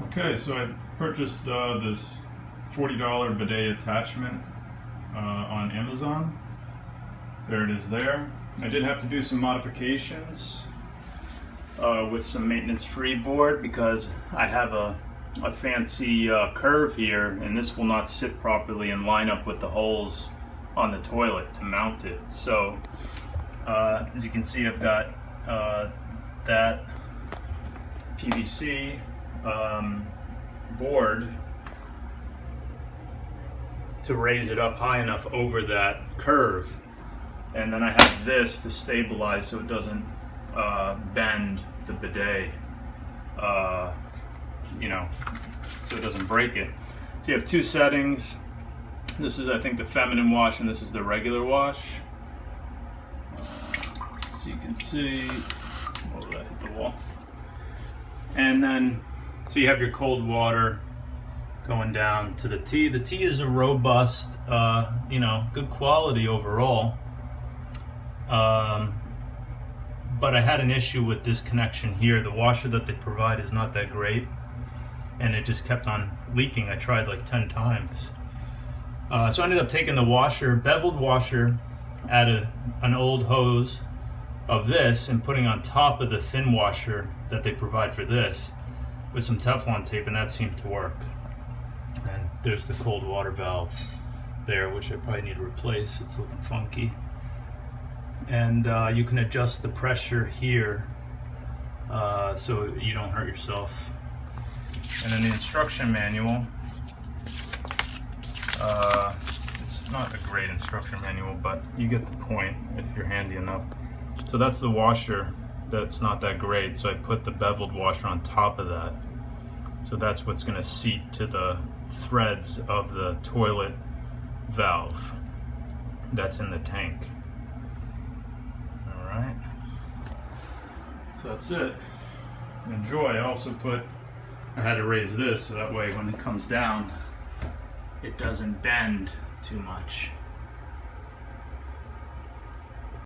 Okay, so I purchased this $40 bidet attachment on Amazon. There it is there. I did have to do some modifications with some maintenance-free board because I have a fancy curve here, and this will not sit properly and line up with the holes on the toilet to mount it. So as you can see, I've got that PVC board to raise it up high enough over that curve, and then I have this to stabilize so it doesn't bend the bidet, so it doesn't break it. So you have two settings. This is, I think, the feminine wash, and this is the regular wash. So you can see, oh, that hit the wall. And then, so you have your cold water going down to the tea. The tea is a robust, good quality overall. But I had an issue with this connection here. The washer that they provide is not that great, and it just kept on leaking. I tried like 10 times. So I ended up taking the washer, beveled washer, at an old hose of this and putting on top of the thin washer that they provide for this with some Teflon tape, and that seemed to work. And there's the cold water valve there, which I probably need to replace. It's looking funky. And you can adjust the pressure here so you don't hurt yourself. And then the instruction manual, it's not a great instruction manual, but you get the point if you're handy enough. So that's the washer that's not that great, so I put the beveled washer on top of that. So that's what's going to seat to the threads of the toilet valve that's in the tank. Alright, so that's it. Enjoy. I also I had to raise this so that way when it comes down it doesn't bend too much.